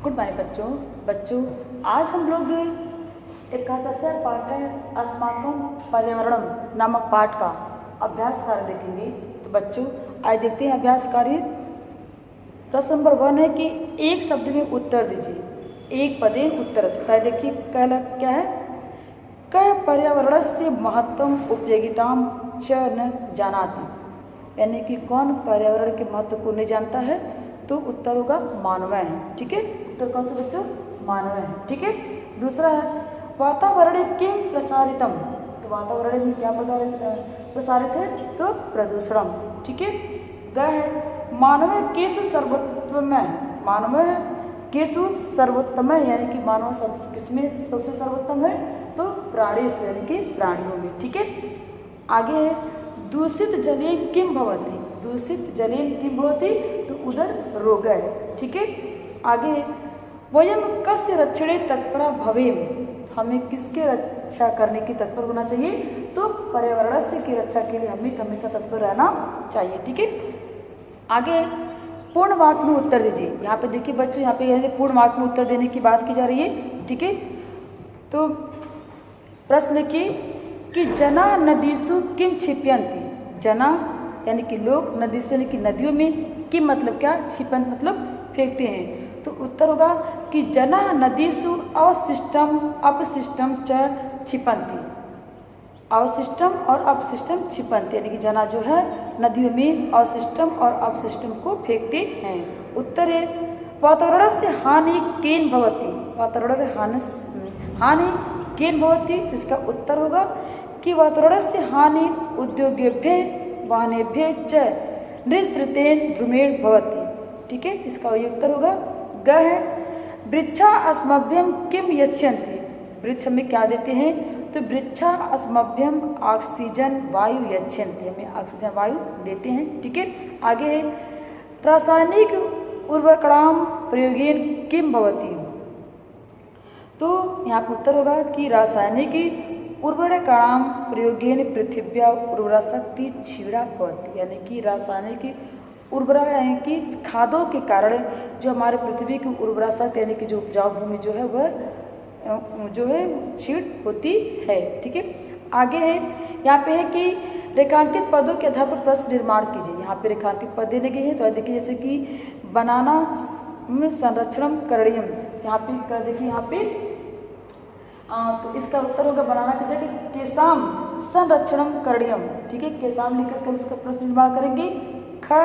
Good bye बच्चों आज हम लोग एकादश पाठ अस्माकं पर्यावरणम नामक पाठ का अभ्यास कार्य देखेंगे। तो बच्चों आज देखते हैं अभ्यास कार्य। प्रश्न नंबर 1 है कि एक शब्द में उत्तर दीजिए। एक पदेन उत्तर। तो देखिए क्या है, क पर्यावरण से महत्वम उपयोगिताम च न जानाति, यानी कि कौन पर्यावरण के महत्व को नहीं जानता है। तो उत्तर होगा मानव है। ठीक है, उत्तर कौन से बच्चों? मानव है। ठीक है। दूसरा है वातावरण किम प्रसारितम। तो वातावरण में क्या प्रसारित है? तो प्रदूषणम। ठीक है। ग है मानव केशु सर्वोत्तम है। मानव केशु सर्वोत्तम है, यानी कि मानव किसमें सबसे सर्वोत्तम है? तो प्राणी, यानी कि प्राणियों में। ठीक है। आगे है दूषित जलेन किम भवति। दूषित जलेन किम भवति, तो उधर रोग है। ठीक है। आगे वयम कस्य रक्षणे तत्परा भवेम। हमें किसके रक्षा करने की तत्पर होना चाहिए? तो पर्यावरण से की रक्षा के लिए हमें हमेशा तत्पर रहना चाहिए। ठीक है। आगे पूर्ण वाक्य में उत्तर दीजिए। यहाँ पे देखिए बच्चों, यहाँ पे पूर्ण वाक्य में उत्तर देने की बात की जा रही है। ठीक है। तो प्रश्न देखिए कि जना नदीसु किम क्षिप्यन्ति। जना यानी कि लोग, नदी से यानी कि नदियों में, किम मतलब क्या? क्षिपंत मतलब फेंकते हैं। तो उत्तर होगा कि जना नदीसु अवशिष्टम अपशिष्टम च क्षिपन्ति। अवशिष्टम और अपशिष्टम क्षिपन्ति, यानी कि जना जो है नदियों में अवशिष्टम और अपशिष्टम को फेंकते हैं। उत्तर है वातावरण से हानि केन भवति। वातावरण हानि केन भवति, तो इसका उत्तर होगा कि वातावरण से हानि उद्योगेभ्य वाहनेभ्य च निःसृतेन ध्रुमेण भवति। ठीक है, इसका वही उत्तर होगा। ग है वृक्षा अस्मभ्यम किम यच्छन्ति। वृक्ष हमें क्या देते हैं? तो वृक्षा अस्मभ्यम ऑक्सीजन वायु यच्छन्ति, हमें ऑक्सीजन वायु देते हैं। ठीक है। आगे है रासायनिक उर्वरकाणां प्रयोगेन किम भवति। तो यहाँ पर उत्तर होगा कि रासायनिक उर्वरकाणां प्रयोगेन पृथिव्या उर्वरा शक्ति क्षीणा भवति, यानी कि रासायनिक उर्वरा यानी कि खादों के कारण जो हमारे पृथ्वी की उर्वरा शक्ति यानी कि जो उपजाऊ भूमि जो है वह जो है क्षीण होती है। ठीक है। आगे है यहाँ पे है कि रेखांकित पदों के आधार पर प्रश्न निर्माण कीजिए। यहाँ पे रेखांकित पद देने गए हैं। तो देखिए जैसे कि बनाना में संरक्षण करणीयम, यहाँ पे कर देखिए यहाँ पे तो इसका उत्तर होगा बनाना की जगह केशाम संरक्षणम करणीयम। ठीक है, केशाम लिखकर हम इसका प्रश्न निर्माण करेंगे। ख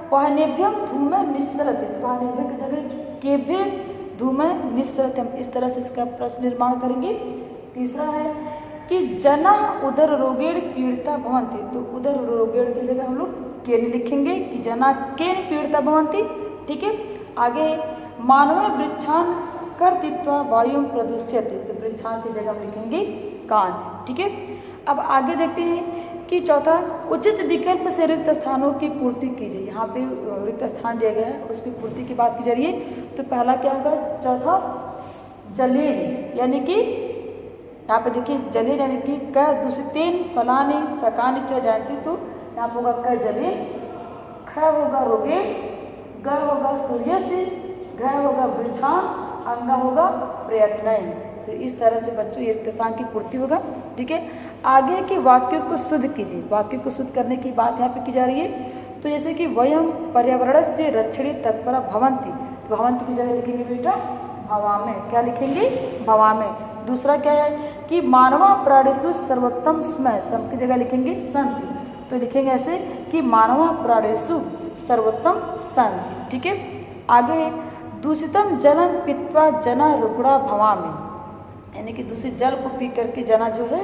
वाहनेभ्यम धूम निस्सरति। वाहनेभ्यम की जगह केभ्य धूम निस्सरति, इस तरह से इसका प्रश्न निर्माण करेंगे। तीसरा है कि जना उदर रोगेण पीड़िता भवन्ति। तो उदर रोगेण की जगह हम लोग केन लिखेंगे कि जना केन पीड़िता भवन्ति। ठीक है। आगे मानव वृक्षान कर्तृत्वा वायु प्रदूष्यते। तो वृक्षान की जगह हम लिखेंगे कान। ठीक है। अब आगे देखते हैं कि चौथा उचित विकल्प से रिक्त स्थानों की पूर्ति कीजिए। यहाँ पे रिक्त स्थान दिया गया है, उसकी पूर्ति की बात की जा रही है। तो पहला क्या होगा? चौथा जलेन, यानी कि यहाँ पे देखिए जलेन यानी कि क दूषितेन फलानि सकानि च जायन्ति। तो यहाँ पे होगा क जलेन, ख होगा रोगेण, ग होगा सूर्य से, घ होगा वृक्षान, अंगा होगा प्रयत्न। तो इस तरह से बच्चों ये रिक्त स्थान की पूर्ति होगा। ठीक है। आगे के वाक्यों को शुद्ध कीजिए। वाक्यों को शुद्ध करने की बात यहाँ पे की जा रही है। तो जैसे कि वयम पर्यावरण से रक्षणे तत्परा भवन्ति। भवन्ति की जगह लिखेंगे बेटा भवामे। क्या लिखेंगे? भवामे। दूसरा क्या है कि मानवा प्राणिषु सर्वोत्तम स्म। सम की जगह लिखेंगे संति। तो लिखेंगे ऐसे कि मानवा प्राणिषु सर्वोत्तम संति। ठीक है। आगे दूषितम जलम पीत्वा जना रुग्णा भवामि, यानी कि दूषित जल को पी करके जना जो है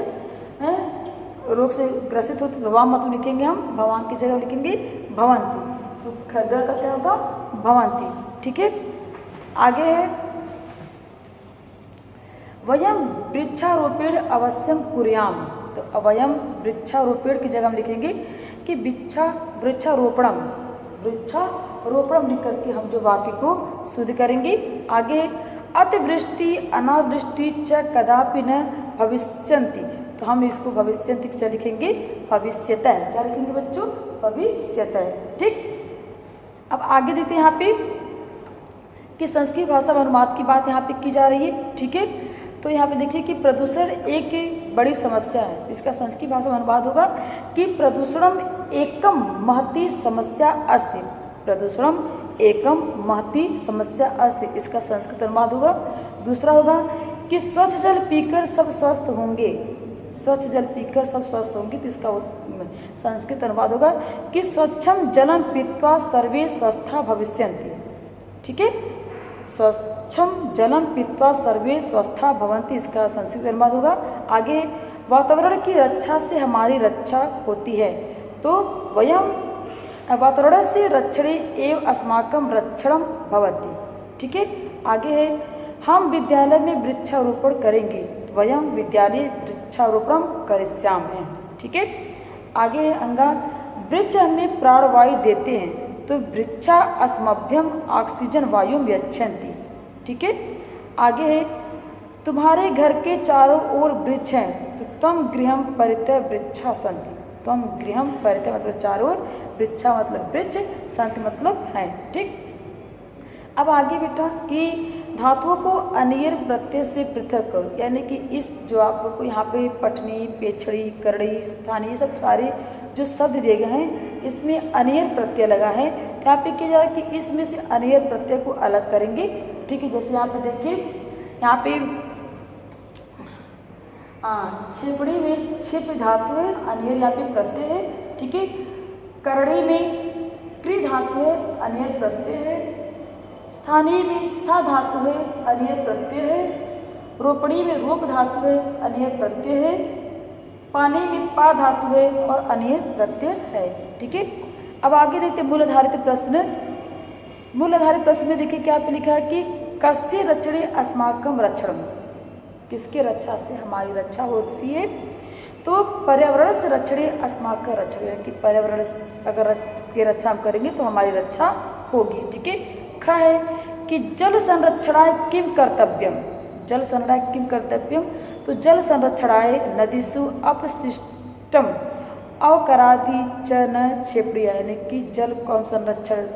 रोग से ग्रसित होती। भवाम मतलब लिखेंगे हम भवान की जगह लिखेंगे भवंती। तो खगा का क्या होगा? भवंती। ठीक है। आगे है वयम वृक्षारोपेण अवश्यम कुर्याम। तो अवयम वृक्षारोपेण की जगह हम लिखेंगे कि वृक्षारोपणम। वृक्षारोपणम लिख करके हम जो वाक्य को शुद्ध करेंगे। आगे अतिवृष्टि अनावृष्टि च कदापि न भविष्यन्ति। तो हम इसको भविष्यन्ति क्या लिखेंगे? भविष्यतः। क्या लिखेंगे बच्चों? भविष्यतः। ठीक। अब आगे देखते हैं यहाँ पे कि संस्कृत भाषा में अनुवाद की बात यहाँ पे की जा रही है। ठीक है, तो यहाँ पे देखिए कि प्रदूषण एक बड़ी समस्या है। इसका संस्कृत भाषा में अनुवाद होगा कि प्रदूषणम एकम महती समस्या अस्ति। प्रदूषणम एकम महती समस्या अस्ति, इसका संस्कृत अनुवाद होगा। दूसरा होगा कि स्वच्छ जल पीकर सब स्वस्थ होंगे। स्वच्छ जल पीकर सब स्वस्थ होंगे, तो इसका संस्कृत अनुवाद होगा कि स्वच्छम जलम पीत्वा सर्वे स्वस्था भविष्यन्ति। ठीक है, स्वच्छम जलम पीत्वा सर्वे स्वस्था भवन्ति, इसका संस्कृत अनुवाद होगा। आगे वातावरण की रक्षा से हमारी रक्षा होती है, तो वयम वातावरण से रक्षणे एव अस्माकं रक्षणं भवति। ठीक है, आगे है हम विद्यालय में वृक्षारोपण करेंगे, तो वयम विद्यालय वृक्षारोपण करिष्यामः। ठीक है, आगे है अंगा वृक्ष हमें प्राणवायु देते हैं, तो वृक्षा अस्मभ्यम ऑक्सीजन वायु यच्छन्ति। ठीक है, आगे है तुम्हारे घर के चारों ओर वृक्ष हैं, तो तम गृहम परितः वृक्षा सन्ति। तम गृहम परितः मतलब चारों ओर, वृक्षा मतलब वृक्ष, सन्ति मतलब है। ठीक, अब आगे बेटा कि धातुओं को अनियर प्रत्यय से पृथक करो, यानी कि इस जो आपको यहाँ पे पठनी, पेछड़ी, करड़ी, स्थानीय सब सारे जो शब्द दिए गए हैं इसमें अनियर प्रत्यय लगा है। तो यहाँ पे क्या जा रहा है कि इसमें से अनियर प्रत्यय को अलग करेंगे। ठीक है, जैसे यहाँ पे देखिए, यहाँ पे छिपड़ी में छिप धातु है, अनियर यहाँ पे प्रत्यय है। ठीक है, करड़ी में क्रि धातु है, अनियर प्रत्यय है। स्थानीय में स्था धातु है, अनियर प्रत्यय है। रोपणी में रोप धातु है, अनियर प्रत्यय है। पानी में पा धातु है और अनियर प्रत्यय है। ठीक है, अब आगे देखते हैं मूल आधारित प्रश्न। मूल आधारित प्रश्न में देखिए क्या पे लिखा है कि कस्य रक्षणे अस्माकं रक्षणम, किसके रक्षा से हमारी रक्षा होती है, तो पर्यावरण से रक्षणे अस्माकं रक्षणे, कि पर्यावरण अगर की रक्षा हम करेंगे तो हमारी रक्षा होगी। ठीक है, ख है कि जल संरक्षणाय किम कर्तव्यम। जल संरक्षणाय किम कर्तव्यम, तो जल संरक्षणाय नदीसु अपशिष्टम अवकरादि च न क्षेप्रिया, यानी कि जल को हम संरक्षण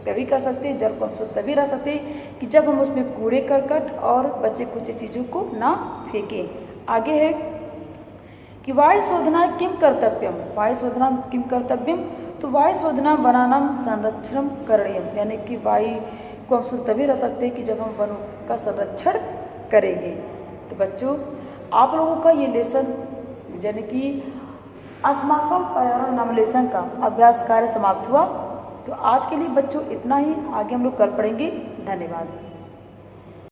तभी कर सकते हैं, जल को हम शुद्ध तभी रह सकते हैं कि जब हम उसमें कूड़े करकट और बचे कुछ चीज़ों को ना फेंकें। आगे है कि वायु शोधना किम कर्तव्यम। वायु शोधना किम कर्तव्यम, तो वायु शोधना वनानाम संरक्षण करणीयम, यानी कि वायु को हम शुद्ध तभी रह सकते हैं कि जब हम वनों का संरक्षण करेंगे। तो बच्चों आप लोगों का ये लेसन यानी कि अस्माकं पर्यावरण नाम लेसन का अभ्यास कार्य समाप्त हुआ। तो आज के लिए बच्चों इतना ही, आगे हम लोग कल पढ़ेंगे। धन्यवाद।